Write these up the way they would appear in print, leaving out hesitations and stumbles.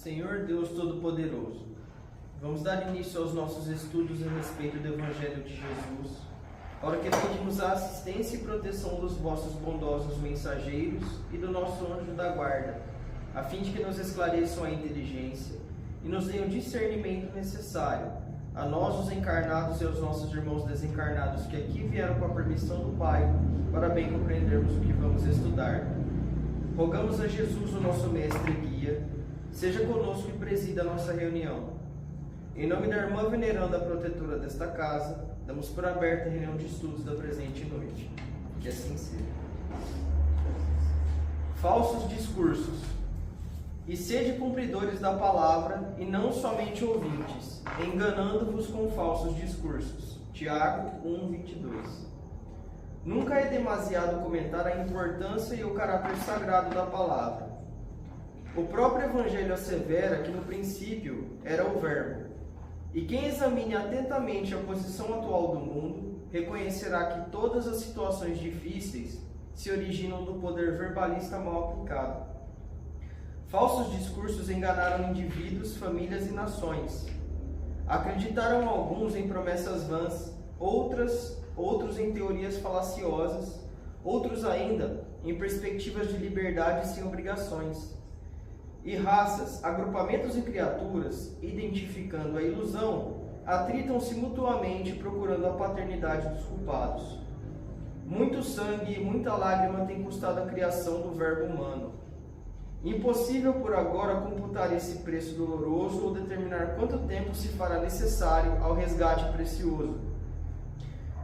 Senhor Deus Todo-Poderoso, vamos dar início aos nossos estudos a respeito do Evangelho de Jesus, para que pedimos a assistência e proteção dos vossos bondosos mensageiros e do nosso anjo da guarda, a fim de que nos esclareçam a inteligência e nos deem o discernimento necessário, a nós os encarnados e aos nossos irmãos desencarnados que aqui vieram com a permissão do Pai, para bem compreendermos o que vamos estudar. Rogamos a Jesus, o nosso mestre e guia, seja conosco e presida a nossa reunião. Em nome da irmã veneranda protetora desta casa, damos por aberta a reunião de estudos da presente noite. Que assim seja. Falsos discursos. E sede cumpridores da palavra, e não somente ouvintes, enganando-vos com falsos discursos. Tiago 1:22. Nunca é demasiado comentar a importância e o caráter sagrado da palavra. O próprio Evangelho assevera que no princípio era o Verbo, e quem examine atentamente a posição atual do mundo, reconhecerá que todas as situações difíceis se originam do poder verbalista mal aplicado. Falsos discursos enganaram indivíduos, famílias e nações. Acreditaram alguns em promessas vãs, outros em teorias falaciosas, outros ainda em perspectivas de liberdade sem obrigações. E raças, agrupamentos e criaturas, identificando a ilusão, atritam-se mutuamente procurando a paternidade dos culpados. Muito sangue e muita lágrima tem custado a criação do verbo humano. Impossível por agora computar esse preço doloroso ou determinar quanto tempo se fará necessário ao resgate precioso.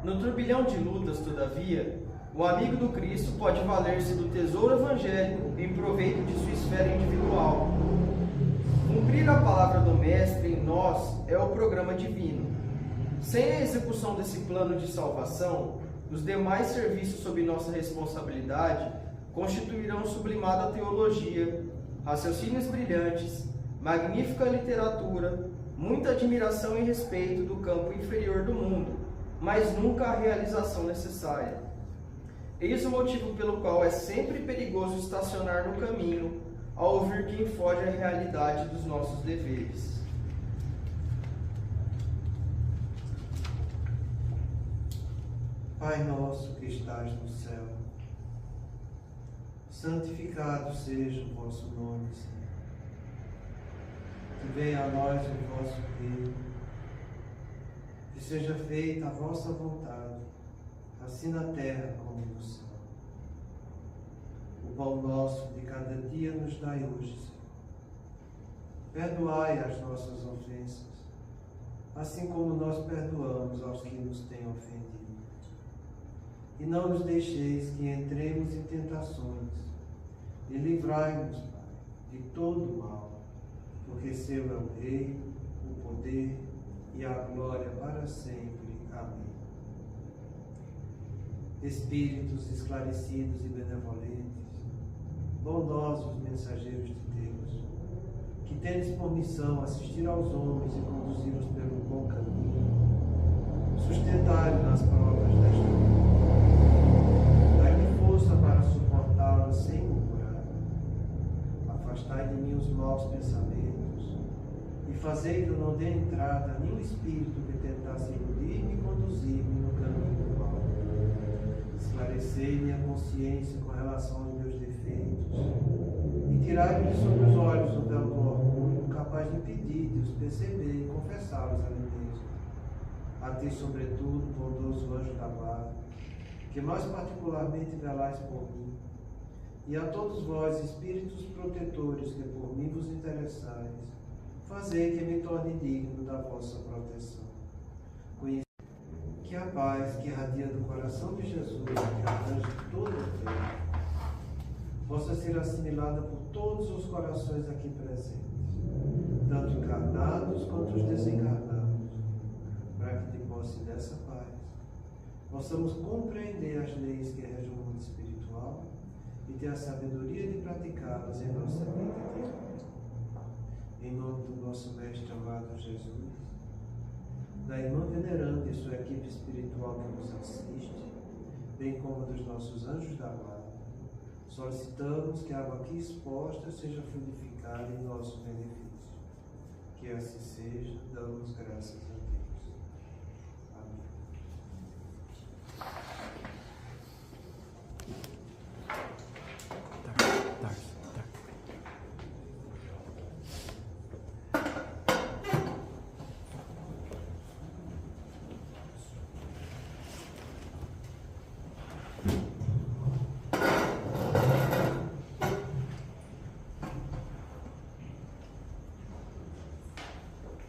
No turbilhão de lutas, todavia, o amigo do Cristo pode valer-se do tesouro evangélico em proveito de sua esfera individual. Cumprir a palavra do Mestre em nós é o programa divino. Sem a execução desse plano de salvação, os demais serviços sob nossa responsabilidade constituirão sublimada teologia, raciocínios brilhantes, magnífica literatura, muita admiração e respeito do campo inferior do mundo, mas nunca a realização necessária. Eis o motivo pelo qual é sempre perigoso estacionar no caminho ao ouvir quem foge à realidade dos nossos deveres. Pai nosso que estás no céu, santificado seja o vosso nome, Senhor. Que venha a nós o vosso reino, que seja feita a vossa vontade, assim na terra como no céu. O pão nosso de cada dia nos dai hoje, Senhor. Perdoai as nossas ofensas, assim como nós perdoamos aos que nos têm ofendido. E não nos deixeis que entremos em tentações, e livrai-nos, Pai, de todo o mal, porque seu é o reino, o poder e a glória para sempre. Amém. Espíritos esclarecidos e benevolentes, bondosos mensageiros de Deus, que tendes por missão assistir aos homens e conduzi-los pelo bom caminho, sustentai-os nas provas desta vida, dai-me força para suportá-las sem murmurar, afastai de mim os maus pensamentos e fazei que eu não dê entrada a nenhum espírito que tentasse iludir-me e conduzir-me no caminho do mal. Esclarecei minha consciência com relação aos meus defeitos e tirai-me de sobre os olhos o véu do orgulho, capaz de impedir de os perceber e confessá-los a mim mesmo. A ti, sobretudo, bondoso anjo da guarda, que mais particularmente velais por mim, e a todos vós, espíritos protetores, que por mim vos interessais, fazei que me torne digno da vossa proteção. Que a paz que irradia do coração de Jesus, que arranja toda a fé, possa ser assimilada por todos os corações aqui presentes, tanto encarnados quanto os desencarnados, para que, de posse dessa paz, possamos compreender as leis que regem o mundo espiritual e ter a sabedoria de praticá-las em nossa vida diária. Em nome do nosso Mestre amado Jesus, da irmã veneranda e sua equipe espiritual que nos assiste, bem como dos nossos anjos da guarda, Solicitamos que a água aqui exposta seja fluidificada em nosso benefício. Que assim seja, damos graças a Deus. Amém.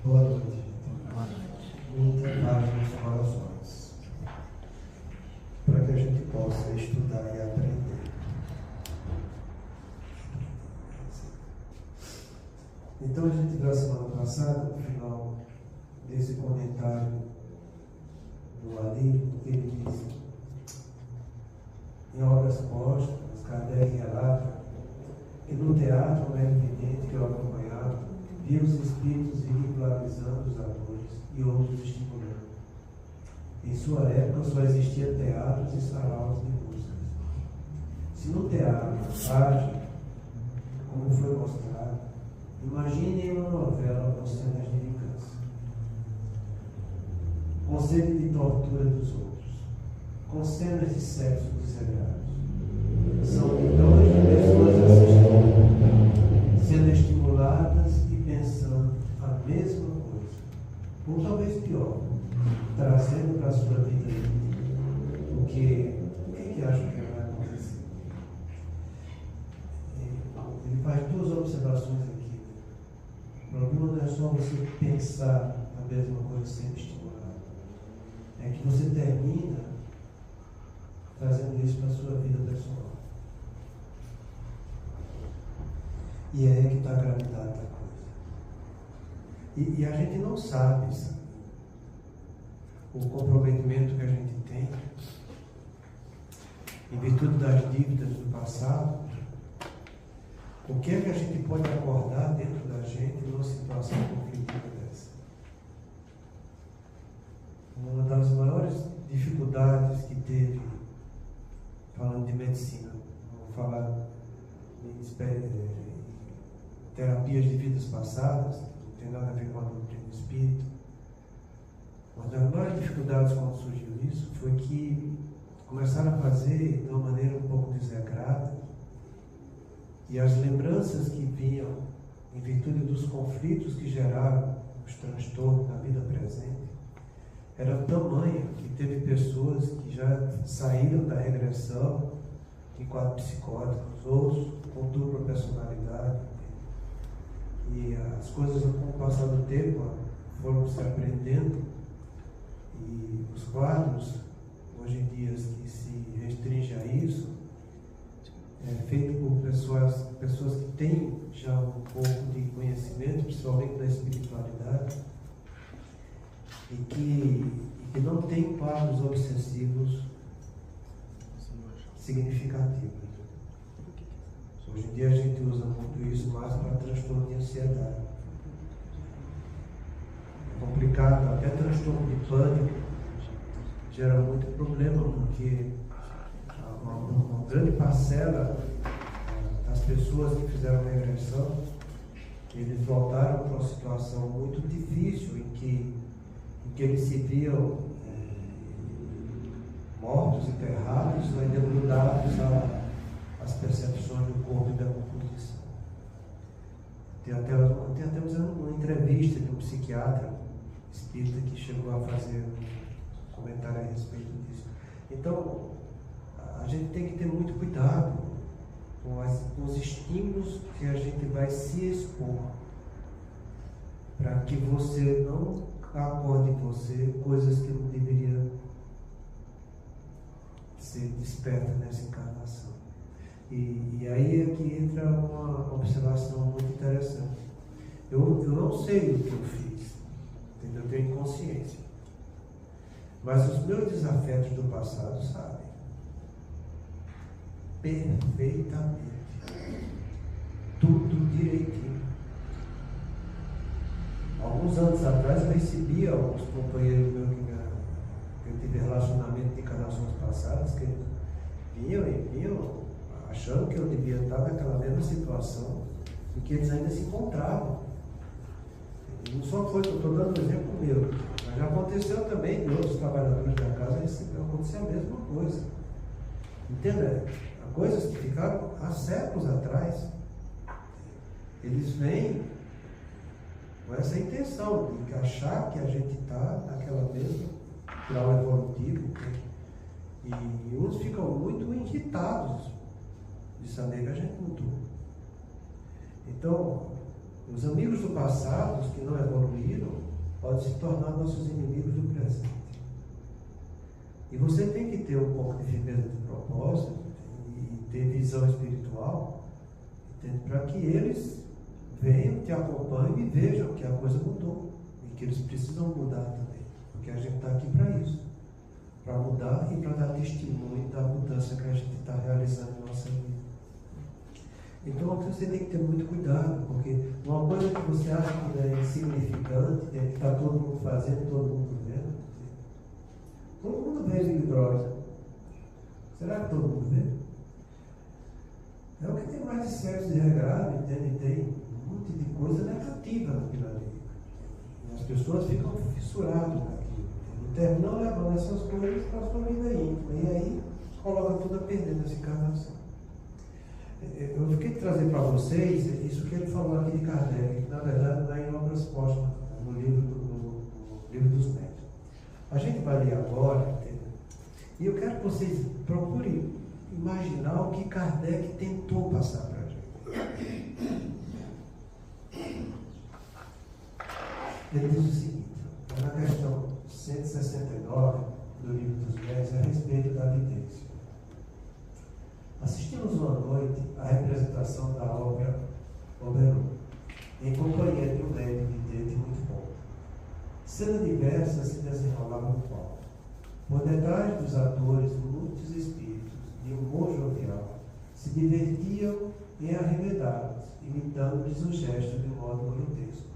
Boa noite. Muita paz nos corações, para que a gente possa estudar e aprender. Então a gente viu a semana passada, no final desse comentário do Ali, que ele disse: em obras postas, Kardec relata que no teatro, um evidente que eu acompanhava via os espíritos ridicularizando os atores e outros estimulando. Em sua época só existia teatros e saraus de músicas. Se no teatro age como foi mostrado, imagine em uma novela com cenas de vingança, com cenas de tortura dos outros, com cenas de sexo dos sagrados. São milhões de pessoas assistindo, sendo estimuladas e pensando a mesma coisa, ou talvez pior, trazendo para a sua vida o que acha que vai acontecer. Ele faz duas observações aqui. O problema não é só você pensar a mesma coisa sendo estimulado, é que você termina trazendo isso para a sua vida pessoal. E é aí que está a gravidade da coisa. E a gente não sabe o comprometimento que a gente tem em virtude das dívidas do passado. O que é que a gente pode acordar dentro da gente numa situação conflitiva dessa? Uma das maiores dificuldades que teve, falando de medicina, vamos falar em terapias de vidas passadas, não tem nada a ver com a doutrina do espírito. Uma das maiores dificuldades quando surgiu isso foi que começaram a fazer de uma maneira um pouco desregrada, e as lembranças que vinham em virtude dos conflitos que geraram os transtornos na vida presente era tamanha que teve pessoas que já saíram da regressão em quadros psicóticos, outros com dupla personalidade. E as coisas, com o passar do tempo, foram se aprendendo, e os quadros, hoje em dia, que se restringe a isso, é feito por pessoas que têm já um pouco de conhecimento, principalmente da espiritualidade, e que não têm quadros obsessivos significativos. Hoje em dia a gente usa muito isso mais para transtorno de ansiedade. É complicado, até transtorno de pânico gera muito problema, porque uma grande parcela das pessoas que fizeram a regressão, eles voltaram para uma situação muito difícil em que eles se viam mortos, enterrados, ainda grudados às percepções do corpo e da composição. Tem até uma entrevista de um psiquiatra espírita que chegou a fazer um comentário a respeito disso. Então, a gente tem que ter muito cuidado com os estímulos que a gente vai se expor, para que você não acorde em você coisas que não deveriam ser despertas nessa encarnação. E aí é que entra uma observação muito interessante. Eu não sei o que eu fiz, entendeu? Eu tenho consciência. Mas os meus desafetos do passado sabem perfeitamente, tudo direitinho. Alguns anos atrás eu recebi alguns companheiros meus que eu tive relacionamento de encarnações passadas, que vinham achando que eu devia estar naquela mesma situação em que eles ainda se encontravam. E não só foi, eu estou dando um exemplo meu, mas já aconteceu também de outros trabalhadores da casa, aconteceu a mesma coisa. Entendeu? Há coisas que ficaram há séculos atrás. Eles vêm com essa intenção de achar que a gente está naquela mesma grau evolutivo, e uns ficam muito irritados de saber que a gente mudou. Então, os amigos do passado, os que não evoluíram, podem se tornar nossos inimigos do presente. E você tem que ter um pouco de firmeza de propósito e ter visão espiritual, para que eles venham, te acompanhem e vejam que a coisa mudou e que eles precisam mudar também, porque a gente está aqui para isso, para mudar e para dar testemunho da mudança que a gente está realizando em nossa vida. Então você tem que ter muito cuidado, porque uma coisa que você acha que é insignificante, que está todo mundo fazendo, todo mundo vendo. Todo mundo vê Big Brother. Será que todo mundo vê? É o que tem mais de sexo desregrado, entende? Tem um monte de coisa negativa naquilo ali. E as pessoas ficam fissuradas naquilo. E terminam levando essas coisas para a sua vida íntima. E aí coloca tudo a perder nessa encarnação. Eu fiquei de trazer para vocês isso que ele falou aqui de Kardec, que na verdade está em obras póstumas, no livro dos Médiuns. A gente vai ler agora, entendeu? E eu quero que vocês procurem imaginar o que Kardec tentou passar para a gente. Ele diz o seguinte, na questão 169 do livro dos Médiuns, a respeito da vidência. Assistimos uma noite à representação da obra Oberon, em companhia de um médium vidente muito bom. Cenas diversas se desenrolavam no palco. Por detrás dos atores, muitos espíritos, de humor jovial, se divertiam em arremedá-los, imitando-lhes o gesto de um modo grotesco.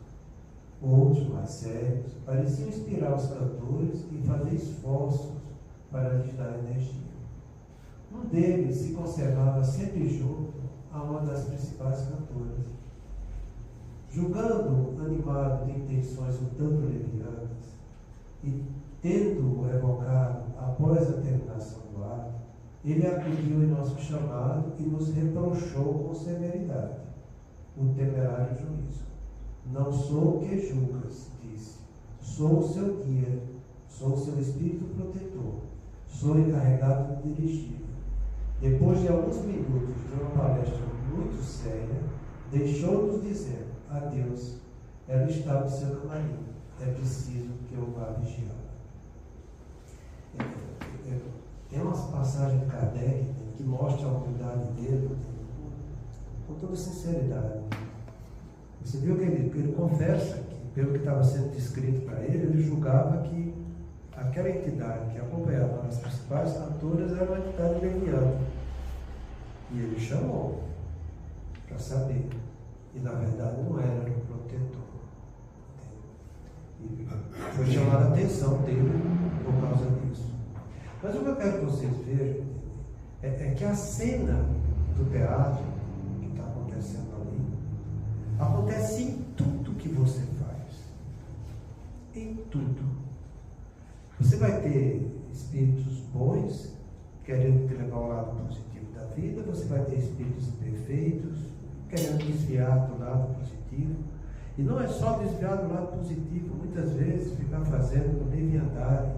Outros, mais sérios, pareciam inspirar os cantores e fazer esforços para lhes dar energia. Um deles se conservava sempre junto a uma das principais cantoras. Julgando animado de intenções um tanto levianas, e tendo-o revocado após a terminação do ato, ele acudiu em nosso chamado e nos reprochou com severidade o temerário juízo. Não sou o que julgas, disse. Sou o seu guia, sou o seu espírito protetor, sou encarregado de dirigir. Depois de alguns minutos de uma palestra muito séria, deixou-nos dizer: adeus, ela está no seu camarim, é preciso que eu vá vigiar. Tem umas passagens de Kardec que mostram a humildade dele com toda sinceridade. Você viu que ele confessa que, pelo que estava sendo descrito para ele julgava que aquela entidade que acompanhava as principais cantoras era uma entidade leviana. E ele chamou para saber. E na verdade não era um protetor. E foi chamada a atenção dele por causa disso. Mas o que eu quero que vocês vejam é que a cena do teatro que está acontecendo ali acontece em tudo que você faz. Em tudo. Você vai ter espíritos bons, querendo te levar ao lado positivo da vida, você vai ter espíritos imperfeitos, querendo desviar do lado positivo. E não é só desviar do lado positivo, muitas vezes ficar fazendo leviandade,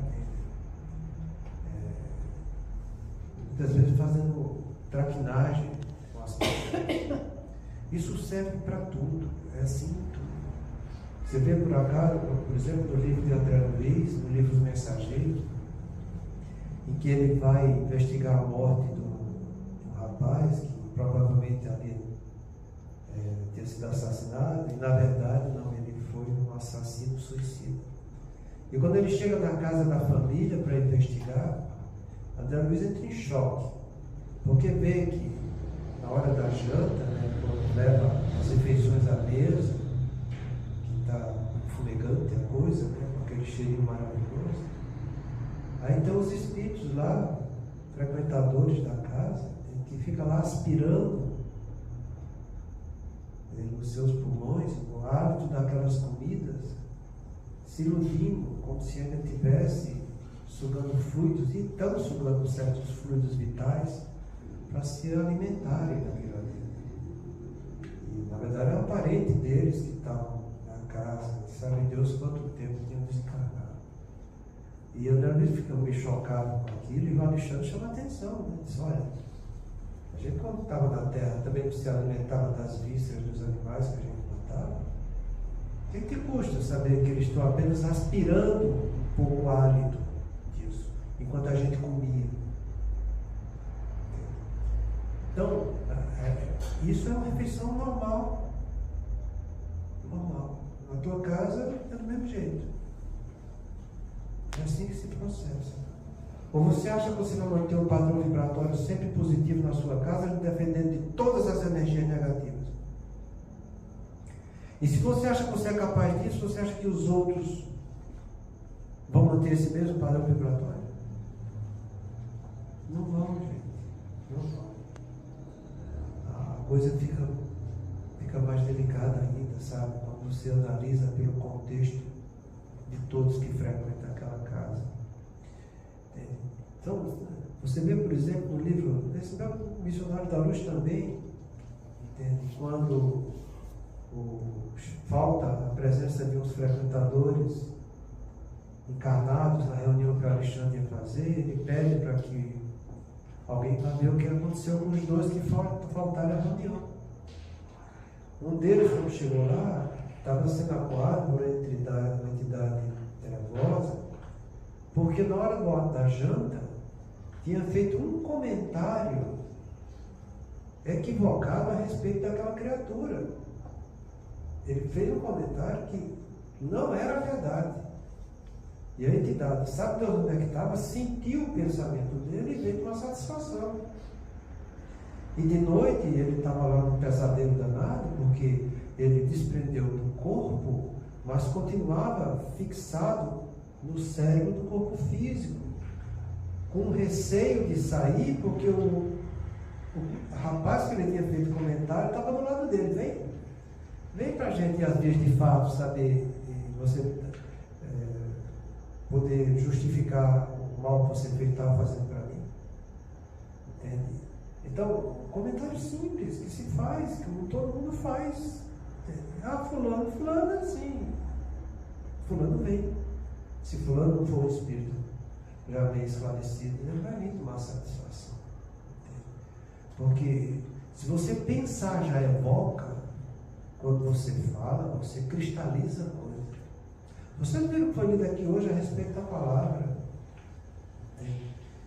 muitas vezes fazendo traquinagem com as pessoas. Isso serve para tudo, é assim tudo. Você vê por acaso, por exemplo, no livro de André Luiz, no livro Os Mensageiros, em que ele vai investigar a morte de um rapaz que provavelmente havia ter sido assassinado, e na verdade não, ele foi um assassino suicida. E quando ele chega na casa da família para investigar, André Luiz entra em choque, porque vê que na hora da janta, quando leva as refeições à mesa, que está fumegante a coisa, com aquele cheirinho maravilhoso, aí então os espíritos lá, frequentadores da casa, que fica lá aspirando nos seus pulmões o hálito daquelas comidas, se iludindo como se ainda estivesse sugando fluidos, e estão sugando certos fluidos vitais para se alimentarem daquilo ali. E, na verdade, é um parente deles que estavam na casa, sabe Deus quanto tempo tinham desencarnado. E André Luiz fica meio chocado com aquilo, e o Alexandre chama a atenção, né? Diz, olha, a gente quando estava na Terra também se alimentava das vísceras dos animais que a gente matava. O que te custa saber que eles estão apenas aspirando um pouco o hálito disso, enquanto a gente comia? Então, isso é uma refeição normal. Normal. Na tua casa é do mesmo jeito. É assim que se processa. Ou você acha que você vai manter um padrão vibratório sempre positivo na sua casa, defendendo de todas as energias negativas? E se você acha que você é capaz disso, você acha que os outros vão manter esse mesmo padrão vibratório? Não vão, gente. Não vão. A coisa fica mais delicada ainda, sabe? Quando você analisa pelo contexto de todos que frequentam aquela casa. Então, você vê, por exemplo, no livro desse Missionário da Luz também, entende? Quando falta a presença de uns frequentadores encarnados na reunião que o Alexandre ia fazer, ele pede para que alguém vá ver o que aconteceu com os dois que faltaram à reunião. Um deles, quando chegou lá, estava sendo acuado por uma entidade trevosa, porque na hora da janta tinha feito um comentário equivocado a respeito daquela criatura. Ele fez um comentário que não era verdade. E a entidade, sabe Deus onde é que estava, sentiu o pensamento dele e veio com uma satisfação. E de noite ele estava lá num pesadelo danado, porque ele desprendeu do corpo, mas continuava fixado no cérebro do corpo físico, com receio de sair, porque o rapaz que ele tinha feito comentário estava do lado dele. Vem para a gente, às vezes, de fato, saber, você poder justificar o mal que você estava fazendo para mim. Entende? Então, comentário simples que se faz, que todo mundo faz. Entende? Ah, fulano é assim. Fulano vem. Se fulano não for um espírito já bem esclarecido, ele vai vir tomar satisfação. Entende? Porque se você pensar já evoca, quando você fala, você cristaliza a coisa. Vocês viram o que foi lido aqui hoje a respeito da palavra?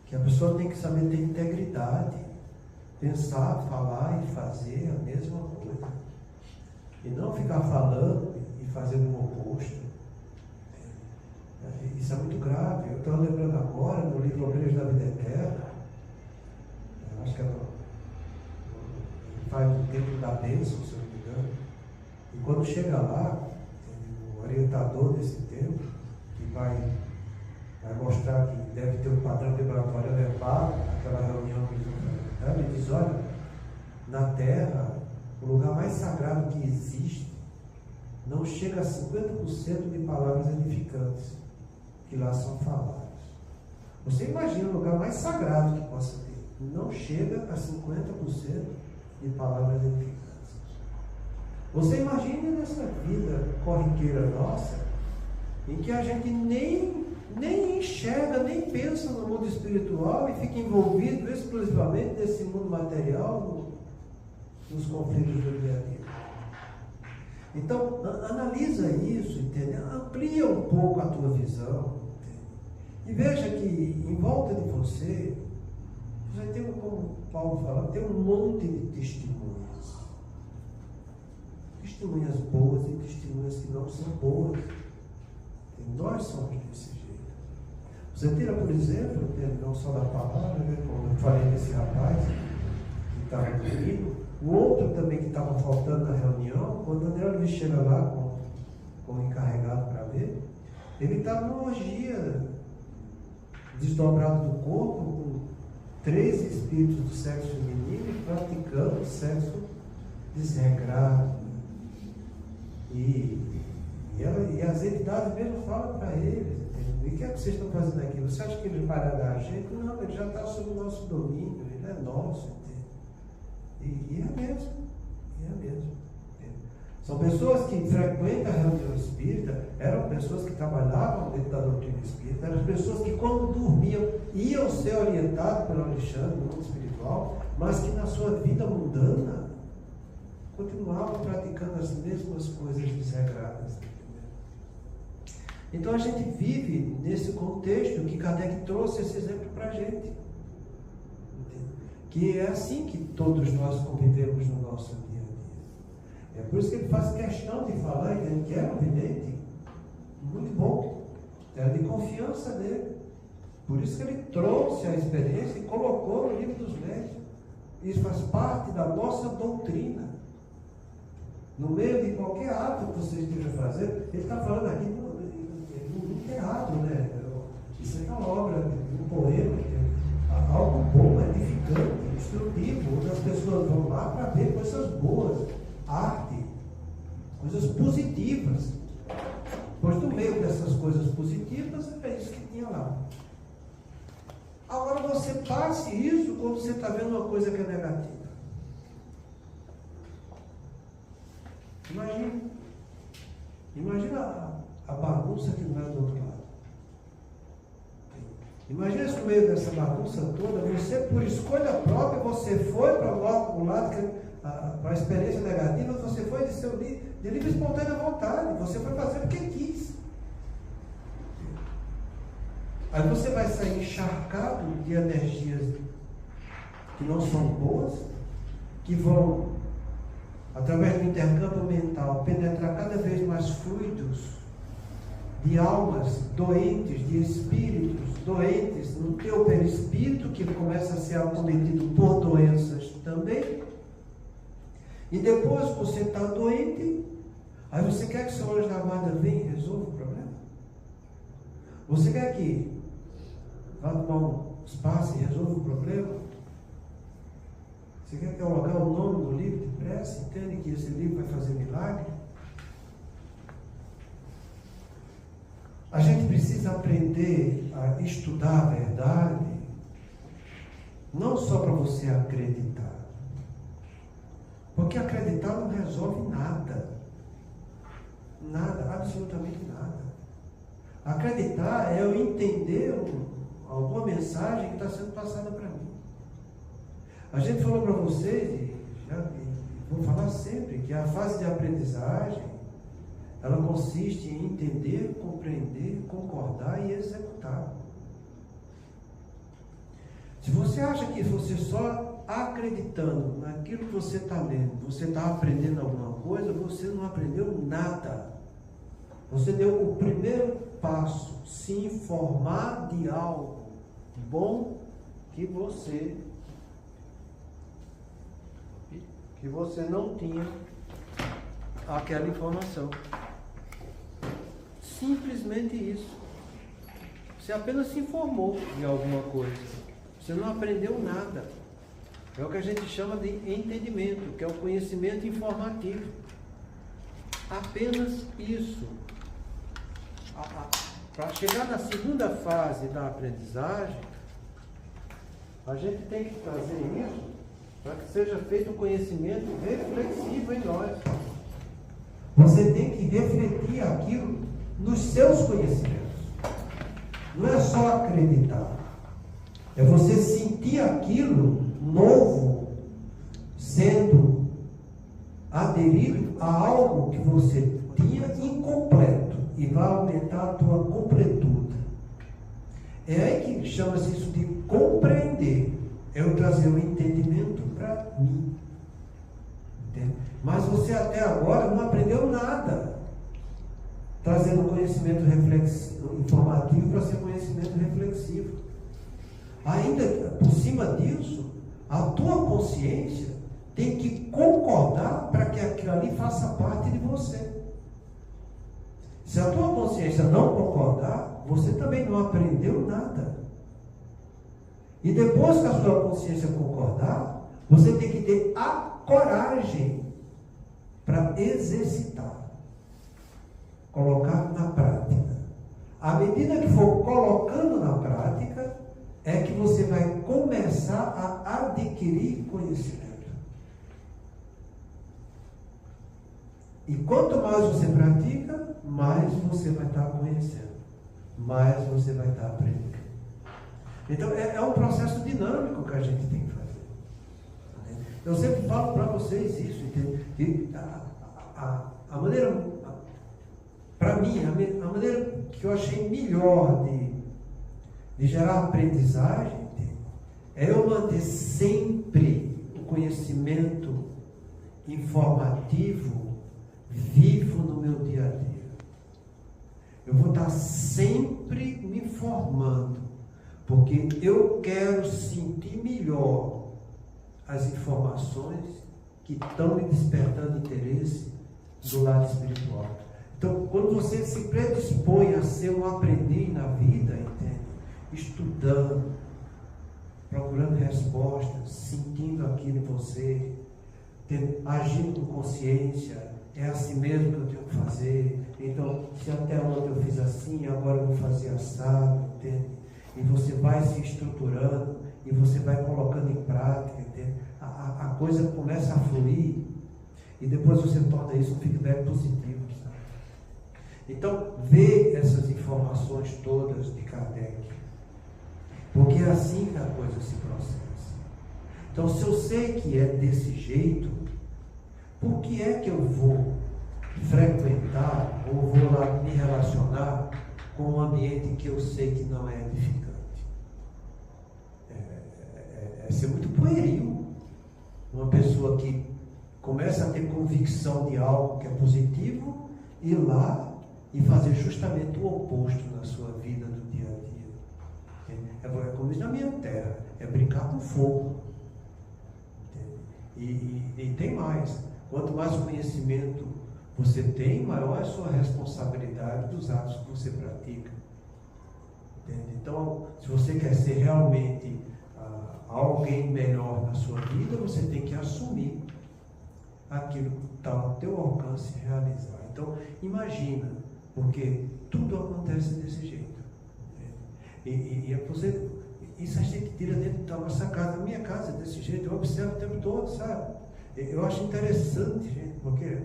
Que a pessoa tem que saber ter integridade, pensar, falar e fazer a mesma coisa. E não ficar falando e fazendo o oposto. Isso é muito grave. Eu estou lembrando agora no livro Obreiros da Vida Eterna, acho que faz o tempo da bênção, se eu não me engano. E quando chega lá, o orientador desse tempo, que vai mostrar que deve ter um padrão vibratório elevado, aquela reunião que eles vão fazer, ele diz, olha, na Terra, o lugar mais sagrado que existe, não chega a 50% de palavras edificantes que lá são faladas. Você imagina o lugar mais sagrado que possa ter, não chega a 50% de palavras edificantes. Você imagina nessa vida corriqueira nossa, em que a gente nem enxerga, nem pensa no mundo espiritual e fica envolvido exclusivamente nesse mundo material, nos conflitos do dia a dia. Então, analisa isso, entende? Amplia um pouco a tua visão, entende? E veja que em volta de você tem, como Paulo fala, tem um monte de testemunhas. Testemunhas boas e testemunhas que não são boas. E nós somos desse jeito. Você tira, por exemplo, não só da palavra, né, como eu falei desse rapaz que estava comigo, o outro também que estava faltando na reunião, quando o André Luiz chega lá com o encarregado para ver, ele estava numa orgia, desdobrado do corpo, com 3 espíritos do sexo feminino praticando sexo desregrado. E as entidades mesmo falam para eles, entendeu? E o que é que vocês estão fazendo aqui? Você acha que eles vai largar a gente? Não, ele já está sob o nosso domínio, ele é nosso, entendeu? E é mesmo, entendeu? São pessoas que frequentam a reunião espírita, eram pessoas que trabalhavam dentro da doutrina espírita, eram pessoas que quando dormiam iam ser orientados pelo Alexandre, no mundo espiritual, mas que na sua vida mundana continuavam praticando as mesmas coisas desregradas. Então a gente vive nesse contexto que Kardec trouxe esse exemplo para a gente. Que é assim que todos nós convivemos no nosso dia a dia. É por isso que ele faz questão de falar, entende? Que era um vidente muito bom, era de confiança dele. Por isso que ele trouxe a experiência e colocou no livro dos médiuns. Isso faz parte da nossa doutrina. No meio de qualquer ato que você esteja fazendo, ele está falando aqui no teatro, né? Isso é uma obra, um poema, algo bom, edificante, instrutivo, onde as pessoas vão lá para ver coisas boas, arte, coisas positivas. Pois no meio dessas coisas positivas, é isso que tinha lá. Agora você passe isso quando você está vendo uma coisa que é negativa. Imagina a bagunça que não é do outro lado. Imagina se no meio dessa bagunça toda, você por escolha própria, você foi para o lado para a experiência negativa, você foi de livre e espontânea vontade, você foi fazer o que quis. Aí você vai sair encharcado de energias que não são boas, que vão, através do intercâmbio mental, penetrar cada vez mais fluidos de almas doentes, de espíritos doentes no teu perispírito, que começa a ser acometido por doenças também. E depois você está doente, aí você quer que o seu anjo da guarda venha e resolva o problema? Você quer que vá tomar um espaço e resolva o problema? Você quer colocar o nome no livro de prece? Entende que esse livro vai fazer milagre? A gente precisa aprender a estudar a verdade, não só para você acreditar. Porque acreditar não resolve nada. Nada, absolutamente nada. Acreditar é eu entender alguma mensagem que está sendo passada para mim. A gente falou para vocês, e vou falar sempre, que a fase de aprendizagem, ela consiste em entender, compreender, concordar e executar. Se você acha que você só acreditando naquilo que você está lendo, você está aprendendo alguma coisa, você não aprendeu nada. Você deu o primeiro passo, se informar de algo bom que você não tinha aquela informação. Simplesmente isso. Você apenas se informou de alguma coisa. Você não aprendeu nada. É o que a gente chama de entendimento, que é o conhecimento informativo. Apenas isso. Para chegar na segunda fase da aprendizagem, a gente tem que trazer isso para que seja feito um conhecimento reflexivo em nós. Você tem que refletir aquilo nos seus conhecimentos. Não é só acreditar. É você sentir aquilo novo sendo aderido a algo que você tinha incompleto e vai aumentar a tua completude. É aí que chama-se isso de compreender. É eu trazer o entendimento para mim. Entende? Mas você até agora não aprendeu nada. Trazendo conhecimento informativo para ser conhecimento reflexivo. Ainda por cima disso, a tua consciência tem que concordar para que aquilo ali faça parte de você. Se a tua consciência não concordar, você também não aprendeu nada. E depois que a sua consciência concordar, você tem que ter a coragem para exercitar, colocar na prática. À medida que for colocando na prática, é que você vai começar a adquirir conhecimento. E quanto mais você pratica, mais você vai estar conhecendo, mais você vai estar aprendendo. Então é um processo dinâmico que a gente tem que fazer. Eu sempre falo para vocês isso, entende? E a maneira, para mim, a maneira que eu achei melhor de gerar aprendizagem, entende? É eu manter sempre o conhecimento informativo vivo no meu dia a dia. Eu vou estar sempre me informando, porque eu quero sentir melhor as informações que estão me despertando interesse do lado espiritual. Então, quando você se predispõe a ser um aprendiz na vida, entende? Estudando, procurando respostas, sentindo aquilo em você, agindo com consciência, é assim mesmo que eu tenho que fazer. Então, se até ontem eu fiz assim, agora eu vou fazer assado, entende? E você vai se estruturando, e você vai colocando em prática, entende? A coisa começa a fluir, e depois você torna isso um feedback positivo, sabe? Então, vê essas informações todas de Kardec, porque é assim que a coisa se processa. Então, se eu sei que é desse jeito, por que é que eu vou frequentar ou vou lá me relacionar com um ambiente que eu sei que não é edificante? É ser muito pueril uma pessoa que começa a ter convicção de algo que é positivo, ir lá e fazer justamente o oposto na sua vida do dia a dia. É como diz na minha terra, é brincar com fogo. E tem mais. Quanto mais conhecimento você tem, maior é a sua responsabilidade dos atos que você pratica. Entende? Então, se você quer ser realmente alguém melhor na sua vida, você tem que assumir aquilo que está ao teu alcance realizar. Então, imagina, porque tudo acontece desse jeito. E isso a gente tira dentro da nossa casa. A minha casa é desse jeito, eu observo o tempo todo, sabe? Eu acho interessante, gente, porque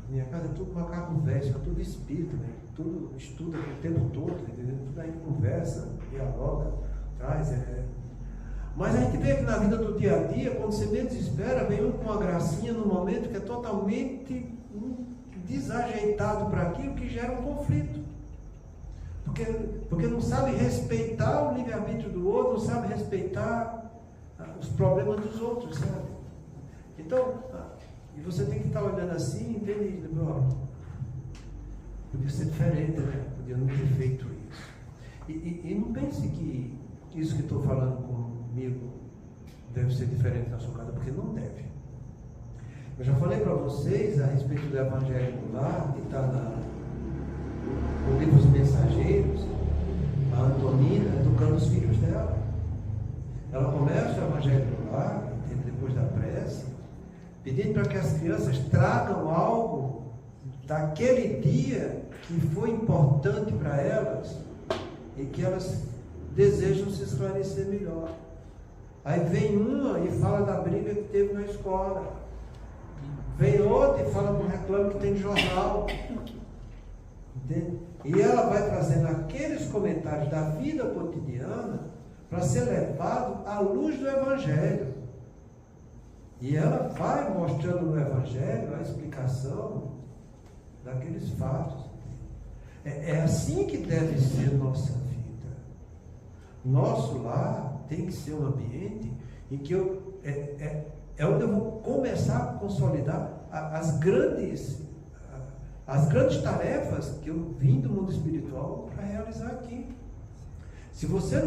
minha casa é tudo macaco velho, é tudo espírito, né? Tudo estuda o tempo todo, entendeu? Tudo aí conversa, dialoga, traz. Mas a gente vê que na vida do dia a dia, quando você menos espera, vem um com uma gracinha no momento que é totalmente desajeitado para aquilo, que gera um conflito. Porque não sabe respeitar o livre-arbítrio do outro, não sabe respeitar os problemas dos outros, sabe? Então, e você tem que estar olhando assim, entende? Podia ser diferente, né? Podia não ter feito isso. E não pense que isso que estou falando comigo deve ser diferente na sua casa, porque não deve. Eu já falei para vocês a respeito do Evangelho lá, que está no livro dos Mensageiros, a Antonina educando os filhos dela. Ela começa o Evangelho lá, depois da prece, pedindo para que as crianças tragam algo daquele dia que foi importante para elas e que elas desejam se esclarecer melhor. Aí vem uma e fala da briga que teve na escola. Vem outra e fala do reclame que tem de jornal. Entende? E ela vai trazendo aqueles comentários da vida cotidiana para ser levado à luz do Evangelho. E ela vai mostrando no Evangelho a explicação daqueles fatos. É assim que deve ser nossa vida. Nosso lar tem que ser um ambiente em que é onde eu vou começar a consolidar as grandes tarefas que eu vim do mundo espiritual para realizar aqui. Se você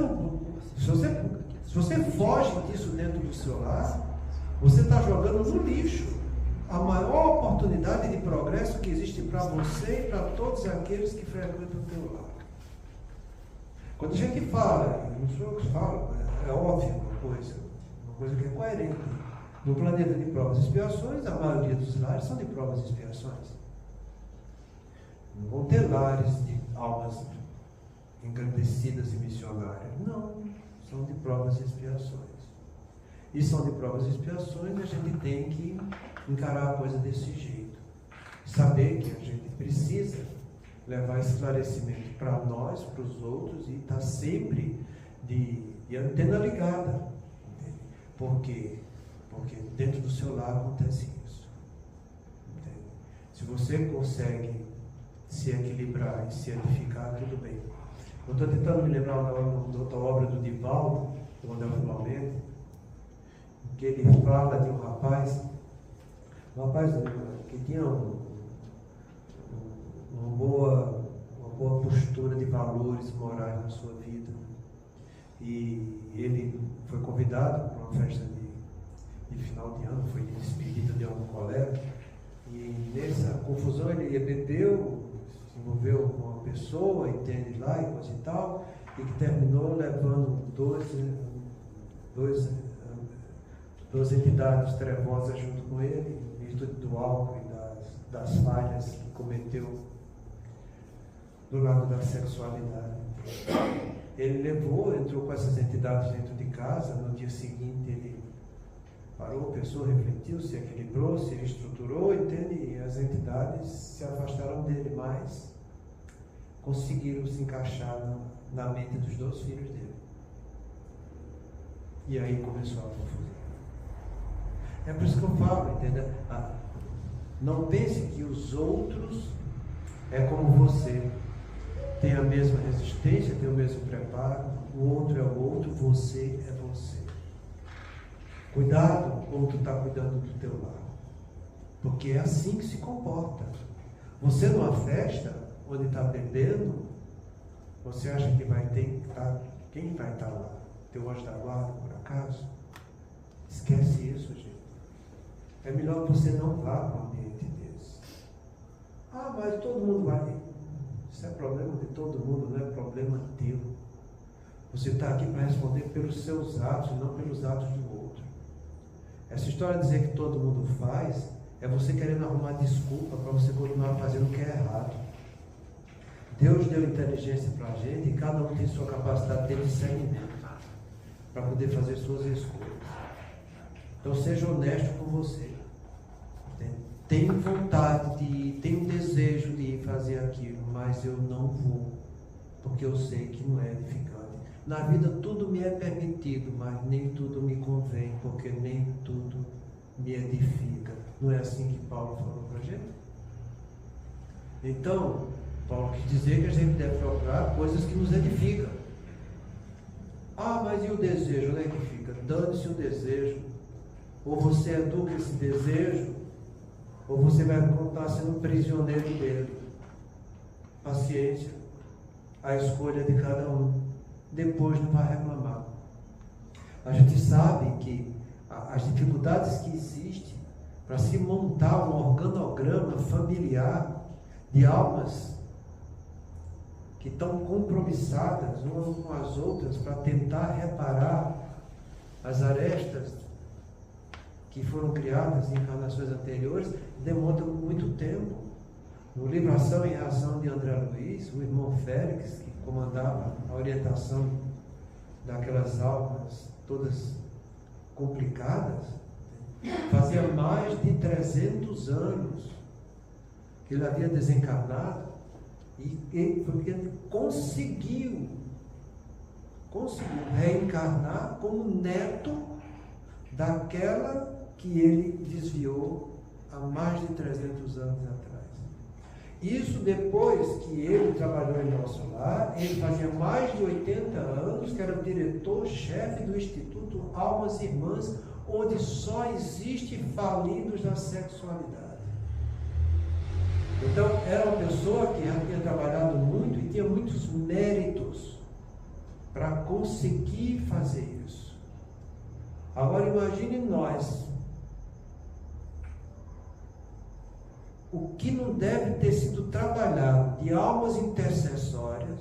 foge disso dentro do seu lar, você está jogando no lixo a maior oportunidade de progresso que existe para você e para todos aqueles que frequentam o teu lar. Quando a gente fala, não sou eu que falo, é óbvio uma coisa que é coerente. No planeta de provas e expiações, a maioria dos lares são de provas e expiações. Não vão ter lares de almas engrandecidas e missionárias. Não, são de provas e expiações. E são de provas e expiações, a gente tem que encarar a coisa desse jeito. Saber que a gente precisa levar esclarecimento para nós, para os outros, e estar sempre de antena ligada. Entende? Porque dentro do seu lar acontece isso. Entende? Se você consegue se equilibrar e se edificar, tudo bem. Eu estou tentando me lembrar da obra do Divaldo, do Manuel Filomeno, que ele fala de um rapaz que tinha uma boa postura de valores morais na sua vida. E ele foi convidado para uma festa de final de ano, foi de despedida de algum colega, e nessa confusão ele bebeu, se envolveu com uma pessoa, entende lá e coisa e tal, e que terminou levando duas entidades trevosas junto com ele, em virtude do álcool e das falhas que cometeu do lado da sexualidade. Ele entrou com essas entidades dentro de casa. No dia seguinte ele parou, pensou, refletiu, se equilibrou, se reestruturou, entende? E as entidades se afastaram dele, mas conseguiram se encaixar na mente dos 2 filhos dele. E aí começou a confusão. É por isso que eu falo, entendeu? Não pense que os outros é como você. Tem a mesma resistência, tem o mesmo preparo, o outro é o outro, você é você. Cuidado como tu está cuidando do teu lar. Porque é assim que se comporta. Você numa festa, onde está bebendo, você acha que vai ter que estar... Quem vai estar lá? Teu anjo da guarda, por acaso? Esquece isso, gente. É melhor que você não vá para um ambiente desse. Ah, mas todo mundo vai. Isso é problema de todo mundo, não é problema teu. Você está aqui para responder pelos seus atos, não pelos atos do outro. Essa história de dizer que todo mundo faz, é você querendo arrumar desculpa para você continuar fazendo o que é errado. Deus deu inteligência para a gente e cada um tem sua capacidade de discernimento para poder fazer suas escolhas. Então seja honesto com você. Tenho vontade de ir, tenho desejo de ir fazer aquilo, mas eu não vou, porque eu sei que não é edificante. Na vida tudo me é permitido, mas nem tudo me convém, porque nem tudo me edifica. Não é assim que Paulo falou para a gente? Então, Paulo quis dizer que a gente deve procurar coisas que nos edificam. Ah, mas e o desejo? Onde é que fica? Dane-se o desejo. Ou você educa esse desejo, ou você vai continuar sendo prisioneiro dele. Paciência. A escolha de cada um. Depois não vai reclamar. A gente sabe que as dificuldades que existem para se montar um organograma familiar de almas que estão compromissadas umas com as outras para tentar reparar as arestas que foram criadas em encarnações anteriores, demanda muito tempo. No livro Ação e Reação de André Luiz, o irmão Félix, que comandava a orientação daquelas almas todas complicadas, fazia mais de 300 anos que ele havia desencarnado, e porque ele conseguiu reencarnar como neto daquela que ele desviou há mais de 300 anos atrás. Isso depois que ele trabalhou em nosso lar, ele fazia mais de 80 anos que era o diretor-chefe do Instituto Almas Irmãs, onde só existe falidos da sexualidade. Então, era uma pessoa que já tinha trabalhado muito e tinha muitos méritos para conseguir fazer isso. Agora imagine nós. O que não deve ter sido trabalhado de almas intercessórias,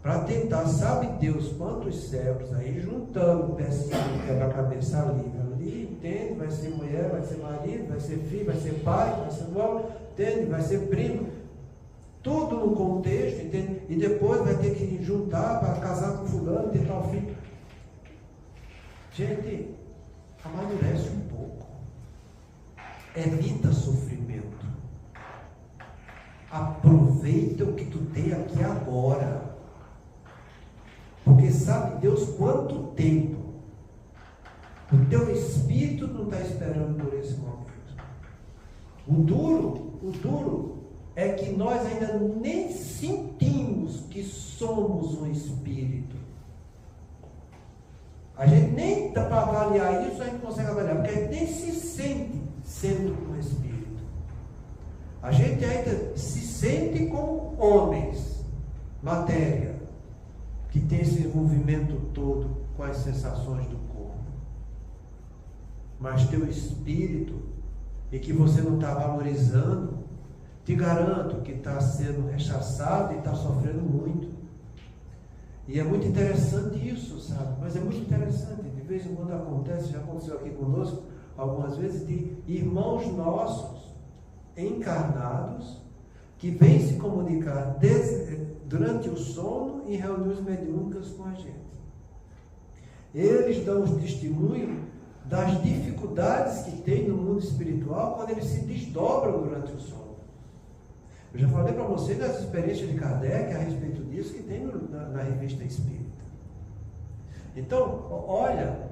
para tentar, sabe Deus quantos céus, aí juntando pecinha do quebra-cabeça ali, entende? Vai ser mulher, vai ser marido, vai ser filho, vai ser pai, vai ser avó, entende? Vai ser primo, tudo no contexto, entende? E depois vai ter que juntar para casar com fulano, ter tal filho. Gente, amadurece um pouco, evita sofrimento, aproveita o que tu tem aqui agora, porque sabe Deus quanto tempo o teu espírito não está esperando por esse momento. O duro é que nós ainda nem sentimos que somos um espírito. A gente nem dá para avaliar isso, a gente consegue avaliar, porque a gente nem se sente sendo um espírito. A gente ainda se sente como homens, matéria, que tem esse envolvimento todo com as sensações do corpo. Mas teu espírito, e que você não está valorizando, te garanto que está sendo rechaçado e está sofrendo muito. E é muito interessante isso, sabe? Mas é muito interessante, de vez em quando acontece, já aconteceu aqui conosco algumas vezes, de irmãos nossos encarnados que vêm se comunicar durante o sono em reuniões mediúnicas com a gente. Eles dão um testemunho das dificuldades que tem no mundo espiritual quando eles se desdobram durante o sono. Eu já falei para vocês das experiências de Kardec a respeito disso que tem na revista Espírita. Então, olha,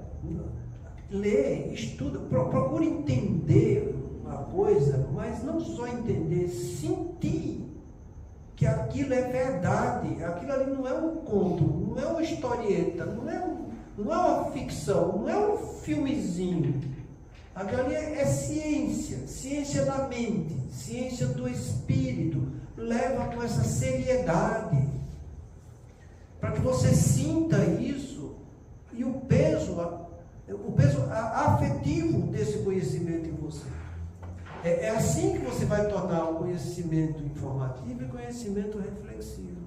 lê, estuda, procura entender uma coisa, mas não só entender, sentir que aquilo é verdade. Aquilo ali não é um conto, não é uma historieta, não é uma ficção, não é um filmezinho. Aquilo ali é ciência, ciência da mente, ciência do espírito. Leva com essa seriedade, para que você sinta isso e o peso afetivo desse conhecimento em você. É assim que você vai tornar o conhecimento informativo e conhecimento reflexivo.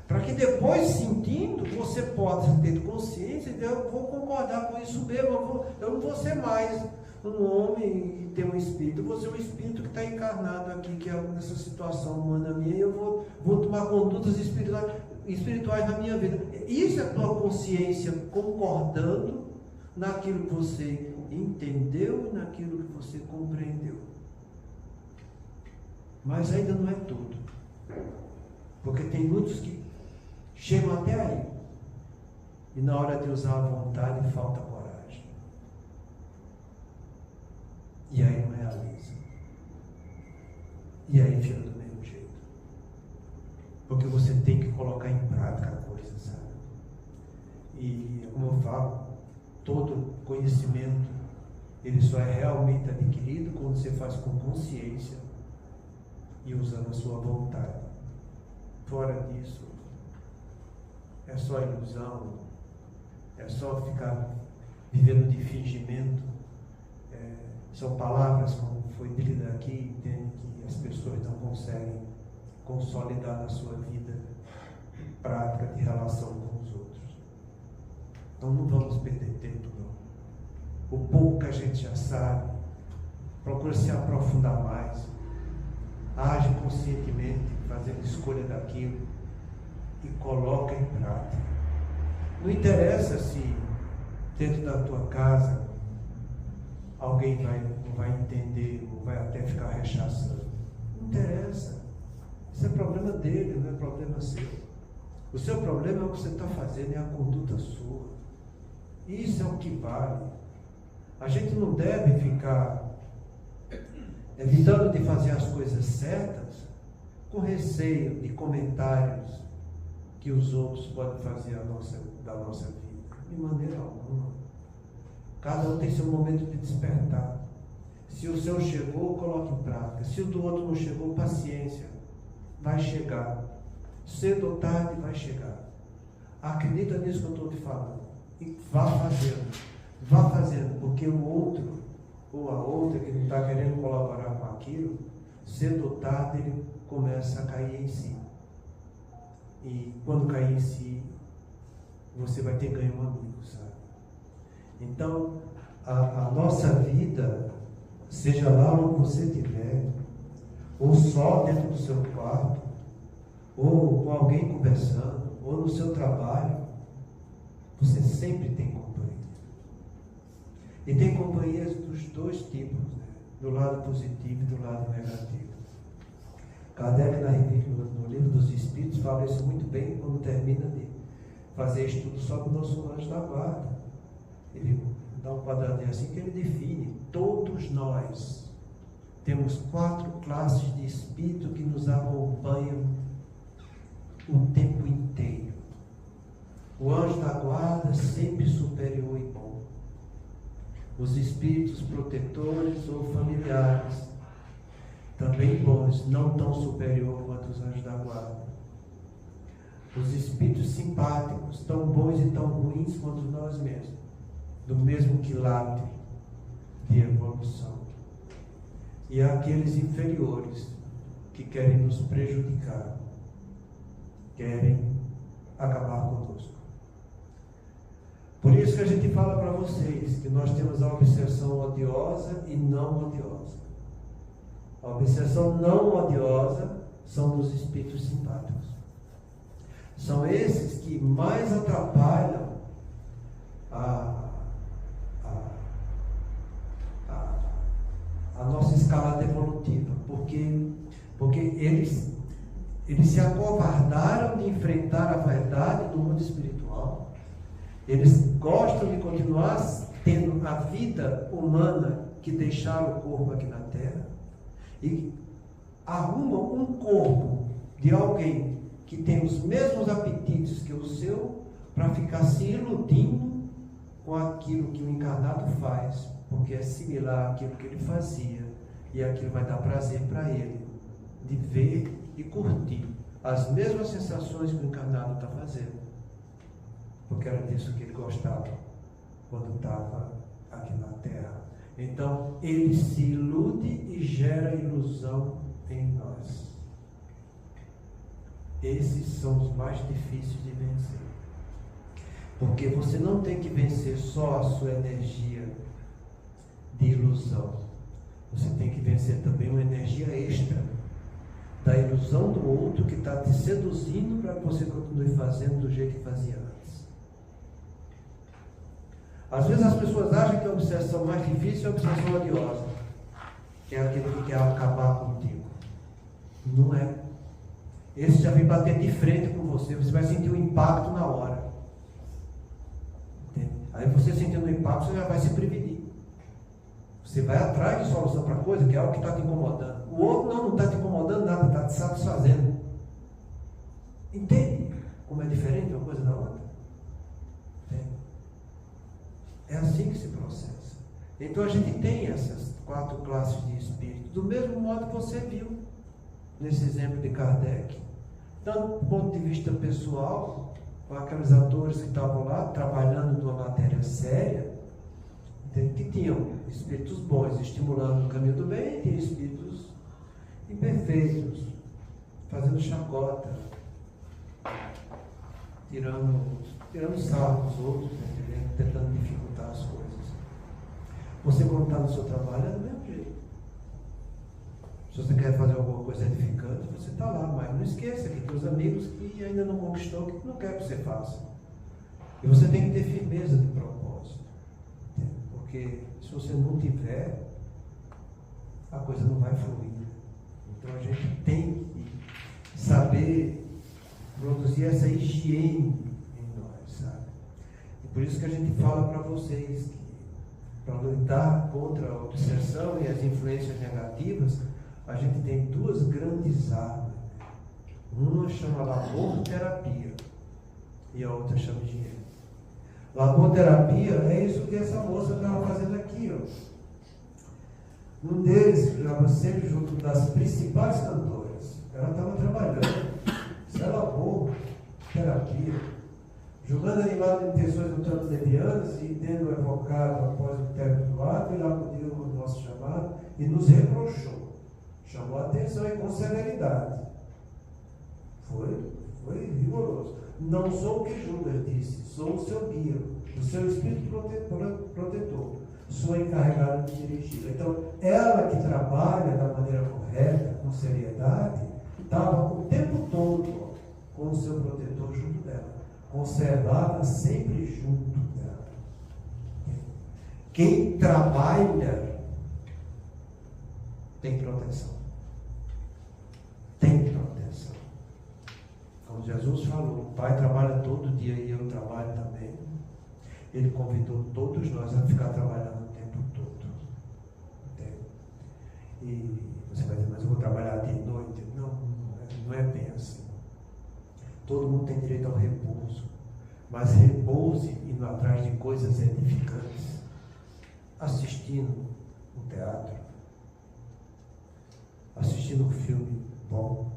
Para que depois, sentindo, você possa ter consciência de eu vou concordar com isso mesmo, eu não vou ser mais um homem e ter um espírito, eu vou ser um espírito que está encarnado aqui, que é nessa situação humana minha, e eu vou tomar condutas espirituais na minha vida. Isso é a tua consciência concordando naquilo que você entendeu e naquilo que você compreendeu. Mas ainda não é tudo. Porque tem muitos que chegam até aí e na hora de usar a vontade falta coragem. E aí não realiza. E aí fica do mesmo jeito. Porque você tem que colocar em prática a coisa, sabe? E como eu falo, todo conhecimento ele só é realmente adquirido quando você faz com consciência e usando a sua vontade. Fora disso, é só ilusão, é só ficar vivendo de fingimento. São palavras, como foi dito aqui, entende, que as pessoas não conseguem consolidar na sua vida prática de relação com os outros. Então não vamos perder tempo, não. O pouco que a gente já sabe, procura se aprofundar mais, age conscientemente, fazendo escolha daquilo e coloca em prática. Não interessa se dentro da tua casa alguém não vai entender ou vai até ficar rechaçando. Não interessa. Isso é problema dele, não é problema seu. O seu problema é o que você está fazendo, é a conduta sua. Isso é o que vale. A gente não deve ficar evitando de fazer as coisas certas com receio de comentários que os outros podem fazer da nossa vida. De maneira alguma. Cada um tem seu momento de despertar. Se o seu chegou, coloque em prática. Se o do outro não chegou, paciência. Vai chegar. Cedo ou tarde vai chegar. Acredita nisso que eu estou te falando. E vá fazendo. Vá fazendo, porque o outro ou a outra que não está querendo colaborar com aquilo, cedo ou tarde ele começa a cair em si. e quando cair em si, você vai ter ganho um amigo, sabe? Então, a nossa vida, seja lá onde você estiver, ou só dentro do seu quarto, ou com alguém conversando, ou no seu trabalho, você sempre tem companhia. E tem companhias dos dois tipos, né? Do lado positivo e do lado negativo. Kardec, no Livro dos Espíritos, fala isso muito bem quando termina de fazer estudo sobre o nosso anjo da guarda. Ele dá um quadradinho assim que ele define: todos nós temos 4 classes de espírito que nos acompanham o tempo inteiro. O anjo da guarda sempre superior e bom. Os espíritos protetores ou familiares, também bons, não tão superior quanto os anjos da guarda. Os espíritos simpáticos, tão bons e tão ruins quanto nós mesmos, do mesmo quilate de evolução. E há aqueles inferiores que querem nos prejudicar, querem acabar conosco. Por isso que a gente fala para vocês que nós temos a obsessão odiosa e não odiosa. A obsessão não odiosa são dos espíritos simpáticos. São esses que mais atrapalham a nossa escalada evolutiva, porque eles se acovardaram de enfrentar a verdade do mundo espiritual. Eles gostam de continuar tendo a vida humana que deixaram o corpo aqui na Terra e arrumam um corpo de alguém que tem os mesmos apetites que o seu para ficar se iludindo com aquilo que o encarnado faz, porque é similar àquilo que ele fazia e aquilo vai dar prazer para ele de ver e curtir as mesmas sensações que o encarnado está fazendo, porque era disso que ele gostava quando estava aqui na Terra. Então ele se ilude e gera ilusão em nós. Esses são os mais difíceis de vencer, porque você não tem que vencer só a sua energia de ilusão, você tem que vencer também uma energia extra da ilusão do outro que está te seduzindo para que você continue fazendo do jeito que fazia antes. Às vezes as pessoas acham que a obsessão mais difícil é a obsessão odiosa, que é aquele que quer acabar contigo. Não é. Esse já vem bater de frente com você, você vai sentir o impacto na hora. Entende? Aí você sentindo o impacto, você já vai se prevenir. Você vai atrás de solução para a coisa, que é algo que está te incomodando. O outro não está te incomodando nada, está te satisfazendo. Entende como é diferente uma coisa da outra? Entende? É assim que se processa. Então a gente tem essas 4 classes de espírito, do mesmo modo que você viu nesse exemplo de Kardec. Tanto do ponto de vista pessoal, com aqueles atores que estavam lá trabalhando numa matéria séria, que tinham espíritos bons estimulando o caminho do bem, e tinham espíritos imperfeitos fazendo chacota, tirando sarro dos outros, né, tentando dificultar as coisas. Você, quando está no seu trabalho, é do mesmo jeito. Se você quer fazer alguma coisa edificante, você está lá, mas não esqueça que tem os amigos que ainda não conquistou, que não quer que você faça. E você tem que ter firmeza de propósito. Porque se você não tiver, a coisa não vai fluir. Então a gente tem que saber produzir essa higiene em nós, sabe? E por isso que a gente fala para vocês que para lutar contra a obsessão e as influências negativas, a gente tem 2 grandes armas. Uma chama labor-terapia e a outra chama dinheiro. Labor-terapia é isso que essa moça estava fazendo aqui, ó. Um deles, que estava sempre junto das principais cantoras, ela estava trabalhando. Isso é labor-terapia. Julgando animado de intenções do tanto levianas e tendo evocado após o término do ato, ele acudiu ao nosso chamado e nos reprochou. Chamou a atenção e com severidade. Foi rigoroso. Não sou o que Judas disse, sou o seu guia, o seu espírito protetor. Sou encarregado de dirigi-la. Então, ela que trabalha da maneira correta, com seriedade, estava o tempo todo com o seu protetor junto dela. Conservava sempre junto dela. Quem trabalha tem proteção. Tem proteção. Como Jesus falou, o Pai trabalha todo dia e eu trabalho também. Ele convidou todos nós a ficar trabalhando o tempo todo. Entende? E você vai dizer, mas eu vou trabalhar dia e noite? Não é bem assim. Todo mundo tem direito ao repouso. Mas repouse indo atrás de coisas edificantes. Assistindo um teatro. Assistindo um filme bom.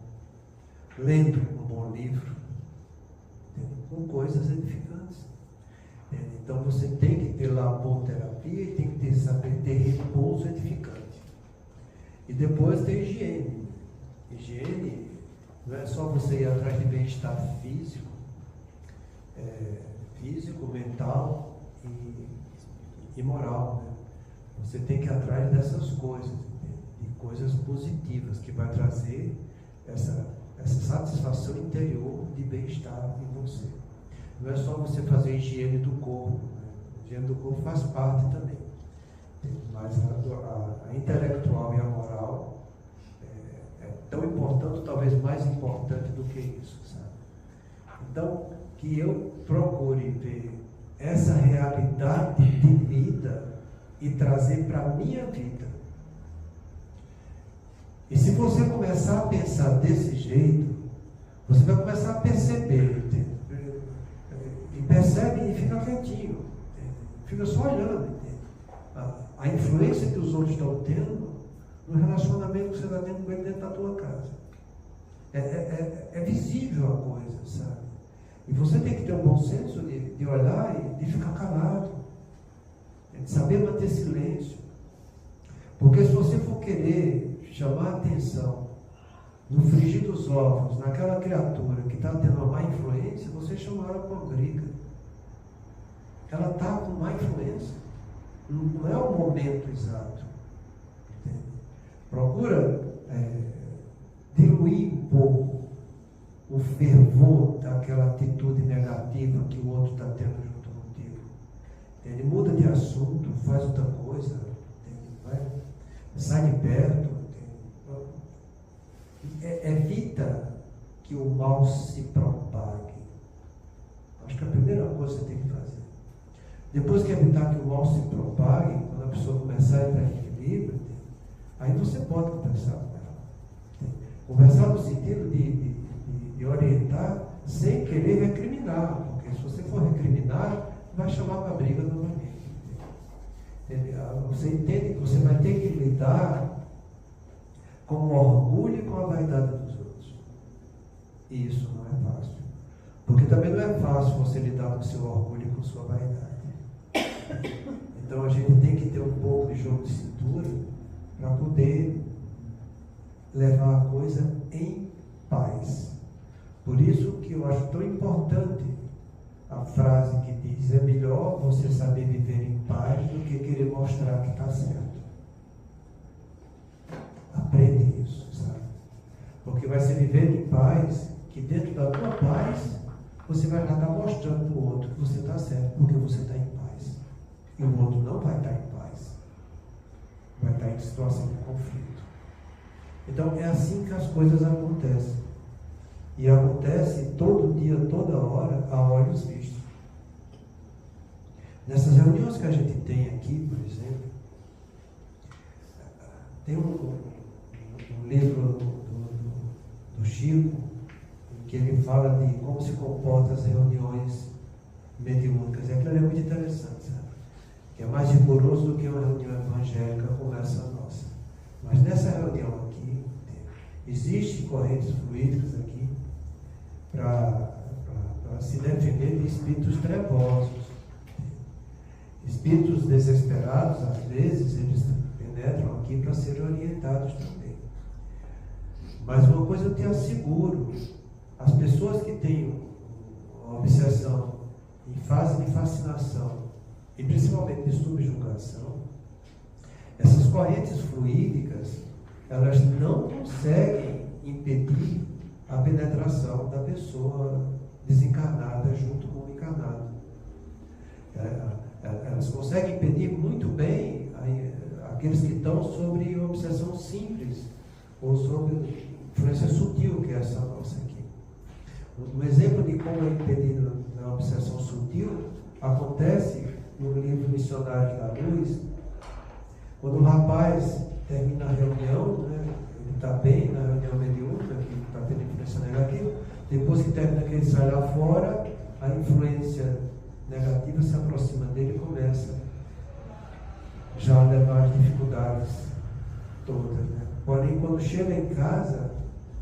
Lendo um bom livro. Entende? Com coisas edificantes. Então você tem que ter laboterapia e tem que saber ter repouso edificante. E depois tem higiene. Higiene não é só você ir atrás de bem-estar físico, mental e moral. Né? Você tem que ir atrás dessas coisas, de coisas positivas que vai trazer essa satisfação interior de bem-estar em você. Não é só você fazer higiene do corpo. Né? A higiene do corpo faz parte também. Mas a intelectual e a moral é tão importante, talvez mais importante do que isso, sabe? Então, que eu procure ver essa realidade de vida e trazer para a minha vida. E se você começar a pensar desse jeito, você vai começar a perceber, entende? E percebe e fica quietinho, entende? Fica só olhando, entende? A influência que os outros estão tendo no relacionamento que você está tendo com ele dentro da tua casa. É visível a coisa, sabe? E você tem que ter um bom senso de olhar e de ficar calado, de saber manter silêncio. Porque se você for querer chamar a atenção no frigir dos ovos, naquela criatura que está tendo uma má influência, você chama ela para uma briga. Ela está com má influência. Não é o momento exato. Entende? Procura diluir um pouco o fervor daquela atitude negativa que o outro está tendo junto contigo. Entende? Muda de assunto, faz outra coisa. Entende? Sai de perto. Evita que o mal se propague. Acho que a primeira coisa que você tem que fazer. Depois que evitar que o mal se propague, quando a pessoa começar a entrar em equilíbrio, aí você pode conversar com ela. Conversar no sentido de orientar sem querer recriminar, porque se você for recriminar, vai chamar para a briga novamente. Você entende que você vai ter que lidar com o orgulho e com a vaidade dos outros. E isso não é fácil. Porque também não é fácil você lidar com o seu orgulho e com sua vaidade. Então a gente tem que ter um pouco de jogo de cintura para poder levar a coisa em paz. Por isso que eu acho tão importante a frase que diz: é melhor você saber viver em paz do que querer mostrar que está certo. Aprende isso, sabe? Porque vai ser vivendo em paz que dentro da tua paz você vai estar mostrando para o outro que você está certo, porque você está em paz. E o outro não vai estar em paz. Vai estar em situação de conflito. Então é assim que as coisas acontecem. E acontece todo dia, toda hora, a olhos vistos. Nessas reuniões que a gente tem aqui, por exemplo, tem um livro do Chico, em que ele fala de como se comportam as reuniões mediúnicas. E aquilo é muito interessante, sabe? Que é mais rigoroso do que uma reunião evangélica como essa nossa. Mas nessa reunião aqui, existem correntes fluídicas aqui para se defender de espíritos trevosos. Espíritos desesperados, às vezes, eles penetram aqui para serem orientados também. Mas uma coisa eu te asseguro: as pessoas que têm uma obsessão em fase de fascinação, e principalmente de subjugação, essas correntes fluídicas, elas não conseguem impedir a penetração da pessoa desencarnada junto com o encarnado. Elas conseguem impedir muito bem aqueles que estão sobre obsessão simples, ou sobre influência sutil, que é essa nossa aqui. Um exemplo de como é impedido na obsessão sutil acontece no livro Missionários da Luz, quando o rapaz termina a reunião, né, ele está bem na reunião mediúnica, que está tendo influência negativa, depois que termina, que ele sai lá fora, a influência negativa se aproxima dele e começa já a levar as dificuldades todas, né? Porém, quando chega em casa,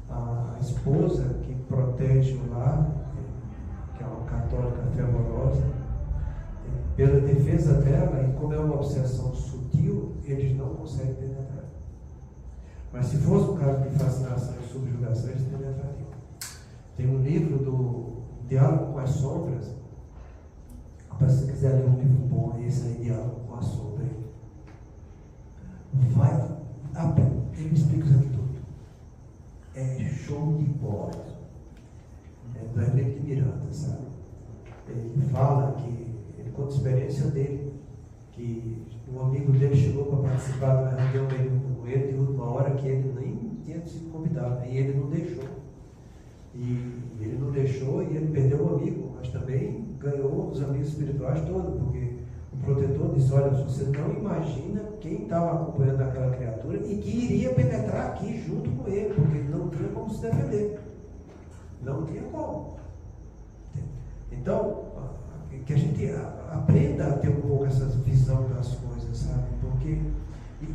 a esposa que protege o lar, que é uma católica fervorosa, pela defesa dela, e como é uma obsessão sutil, eles não conseguem penetrar. Mas se fosse um caso de fascinação e subjugação, eles penetrariam. Tem um livro do Diálogo com as Sombras. Se você quiser ler um livro bom, esse aí, Diálogo com a Sombra, ele explica isso aqui tudo. É show de bola. É do Hermeto de Miranda, sabe? Ele fala que, ele conta a experiência dele, que um amigo dele chegou para participar de uma reunião com ele de última hora, que ele nem tinha sido convidado, e ele não deixou. E ele perdeu o amigo, mas também ganhou os amigos espirituais todos, porque o protetor disse: olha, você não imagina quem estava acompanhando aquela criatura e que iria penetrar aqui junto com ele, porque ele não tinha como se defender. Não tinha como. Então, que a gente aprenda a ter um pouco essa visão das coisas, sabe? Porque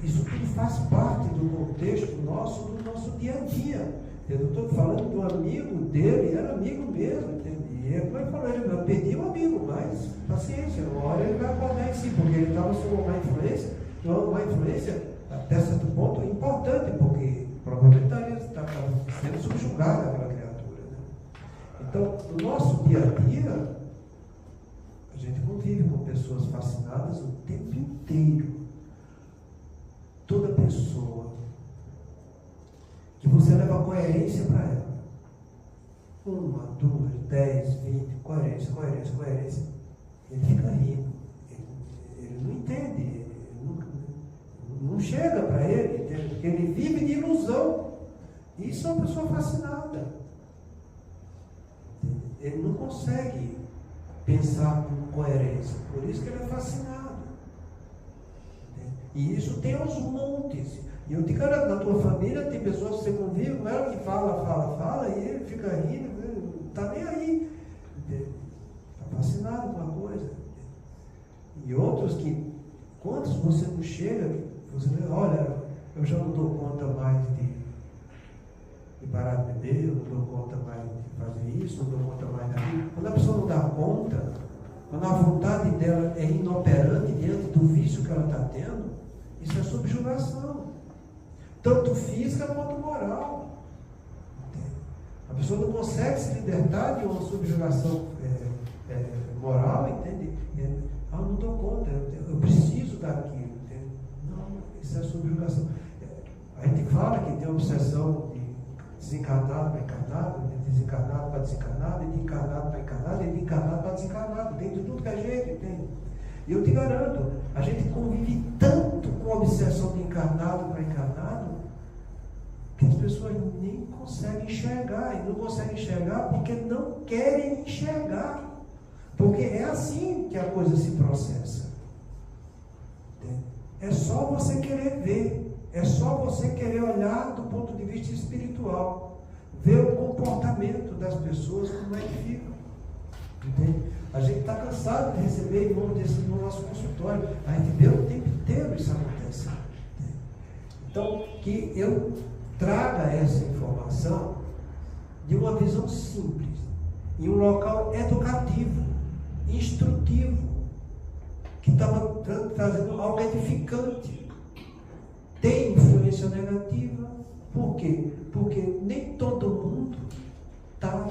isso tudo faz parte do contexto nosso, do nosso dia a dia. Eu não estou falando do amigo dele, era amigo mesmo, entende? E ele falou: eu perdi um amigo, mas paciência, uma hora ele vai acordar em si, porque ele estava sob uma influência, até certo ponto, importante, porque provavelmente estava sendo subjugada aquela criatura, né? Então, no nosso dia a dia, a gente convive com pessoas fascinadas o tempo inteiro. Toda pessoa que você leva coerência para ela, 1, 2, 10, 20, coerência, ele fica rindo, ele não entende, ele não chega para ele, entende? Porque ele vive de ilusão. Isso é uma pessoa fascinada. Ele não consegue pensar com coerência, por isso que ele é fascinado. E isso tem aos montes. E eu te garanto, na tua família tem pessoas que você convive com ela que fala, e ele fica rindo, não está nem aí. Está fascinado com a coisa. E outros que, quantos você não chega, você vê: olha, eu já não dou conta mais de parar de beber, eu não dou conta mais de fazer isso, não dou conta mais daquilo. Quando a pessoa não dá conta, quando a vontade dela é inoperante diante do vício que ela está tendo, isso é subjugação. Tanto física quanto moral. A pessoa não consegue se libertar de uma subjugação moral, entende? Eu não dou conta, eu preciso daquilo, entende? Não, isso é subjugação. A gente fala que tem obsessão de desencarnado para encarnado, de desencarnado para desencarnado, e de encarnado para encarnado, e de encarnado para desencarnado, tem de tudo que a gente entende. E eu te garanto, a gente convive tanto com a obsessão de encarnado para encarnado, que as pessoas nem conseguem enxergar, e não conseguem enxergar porque não querem enxergar, porque é assim que a coisa se processa. É só você querer ver, é só você querer olhar do ponto de vista espiritual, ver o comportamento das pessoas, como é que ficam. Entende? A gente está cansado de receber irmãos desse no nosso consultório. A gente vê o tempo inteiro isso acontecendo. Então, que eu traga essa informação de uma visão simples, em um local educativo, instrutivo, que estava trazendo algo edificante. Tem influência negativa. Por quê? Porque nem todo mundo está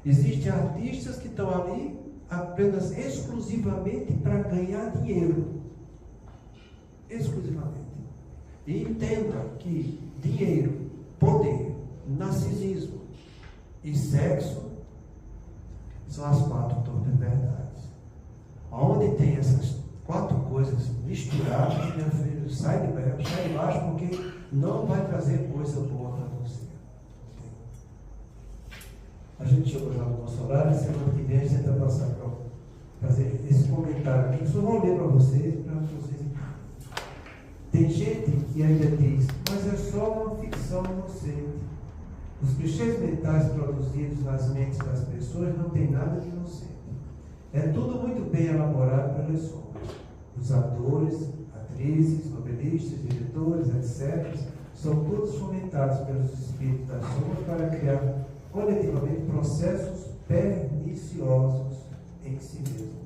Existem artistas que estão ali apenas exclusivamente para ganhar dinheiro. Exclusivamente. E entenda que dinheiro, poder, narcisismo e sexo são as 4 todas verdades. Onde tem essas 4 coisas misturadas, meu filho, sai de baixo, porque não vai trazer coisa boa para você. A gente chegou já no nosso horário, e semana que vem a gente vai passar para fazer esse comentário aqui. Eu só vou ler para vocês entenderem. Tem gente que ainda diz, mas é só uma ficção inocente. Os clichês mentais produzidos nas mentes das pessoas não tem nada de inocente. É tudo muito bem elaborado pelas sombras. Os atores, atrizes, novelistas, diretores, etc., são todos fomentados pelos espíritos das sombras para criar coletivamente processos perniciosos em si mesmo.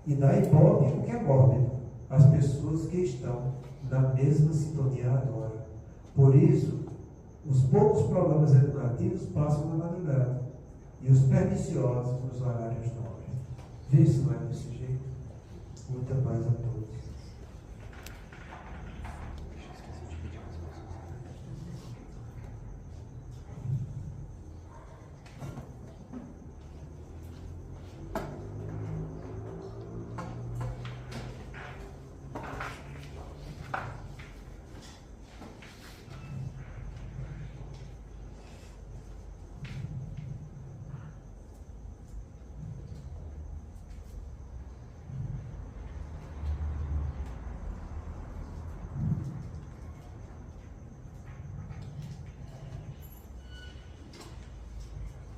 E daí mórbido o que é mórbido. As pessoas que estão na mesma sintonia agora. Por isso, os poucos programas educativos passam na madrugada e os perniciosos nos horários nobres. Vê se não é desse jeito. Muita paz a todos.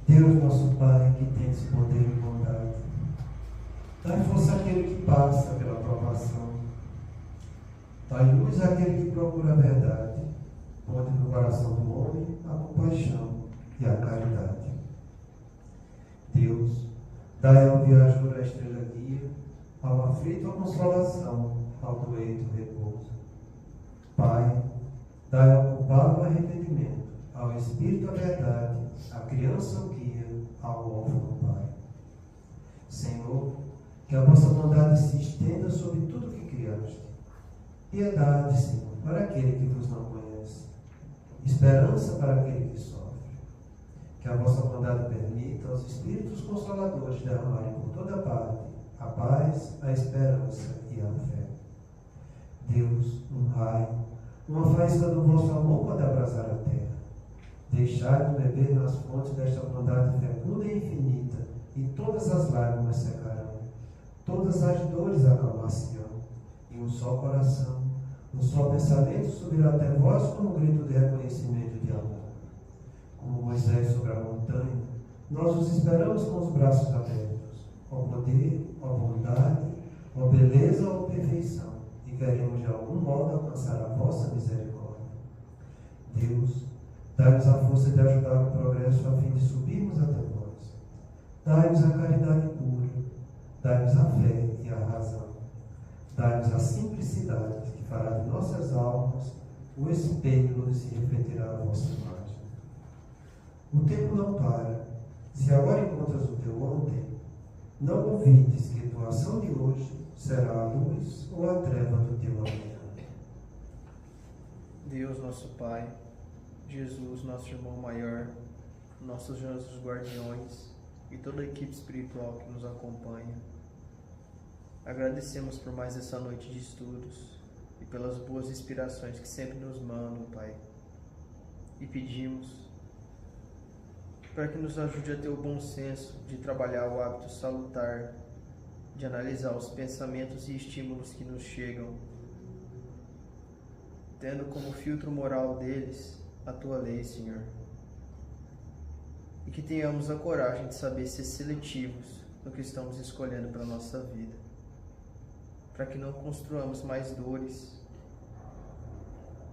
Deus, nosso Pai, que tem esse poder e bondade, dai força àquele que passa pela provação, dai luz àquele que procura a verdade, ponde no coração do homem a compaixão e a caridade. Deus, dai ao viajor a estrela guia, ao aflito a consolação, ao doente o repouso. Pai, dai ao culpado o arrependimento, ao espírito a verdade, a criança o guia, ao órfão o Pai. Senhor, que a vossa bondade se estenda sobre tudo que criaste. Piedade, Senhor, para aquele que vos não conhece. Esperança para aquele que sofre. Que a vossa bondade permita aos Espíritos Consoladores derramarem por toda parte a paz, a esperança e a fé. Deus, um raio, uma faísca do vosso amor pode abrasar a terra. Deixai-nos beber nas fontes desta bondade fecunda e infinita, e todas as lágrimas secarão, todas as dores acalmar-se-ão, e um só coração, um só pensamento subirá até vós como um grito de reconhecimento e de amor. Como Moisés sobre a montanha, nós os esperamos com os braços abertos, ó poder, ó bondade, ó beleza, ó perfeição, e queremos de algum modo alcançar a vossa misericórdia. Deus, dai-nos a força de ajudar o progresso a fim de subirmos até vós. Dai-nos a caridade pura, dai-nos a fé e a razão. Dai-nos a simplicidade que fará de nossas almas o espelho onde se refletirá a vossa imagem. O tempo não para. Se agora encontras o teu ontem, não ouvides que tua ação de hoje será a luz ou a treva do teu amanhã. Deus, nosso Pai, Jesus, nosso irmão maior, nossos anjos guardiões e toda a equipe espiritual que nos acompanha. Agradecemos por mais essa noite de estudos e pelas boas inspirações que sempre nos mandam, Pai. E pedimos para que nos ajude a ter o bom senso de trabalhar o hábito salutar, de analisar os pensamentos e estímulos que nos chegam, tendo como filtro moral deles a Tua lei, Senhor. E que tenhamos a coragem de saber ser seletivos no que estamos escolhendo para a nossa vida, para que não construamos mais dores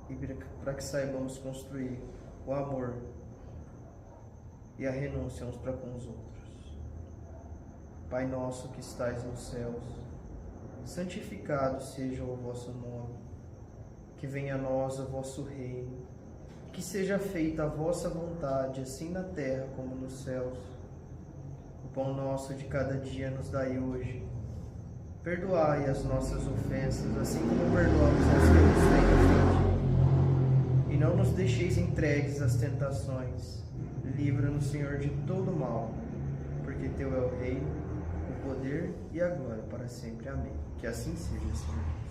e para que saibamos construir o amor e a renúncia uns para com os outros. Pai nosso que estais nos céus, santificado seja o vosso nome, que venha a nós o vosso reino, que seja feita a vossa vontade, assim na terra como nos céus. pão nosso de cada dia nos dai hoje. Perdoai as nossas ofensas, assim como perdoamos aos que nos têm ofendido. E não nos deixeis entregues às tentações. Livra-nos, Senhor, de todo mal, porque Teu é o reino, o poder e a glória para sempre. Amém. Que assim seja, Senhor.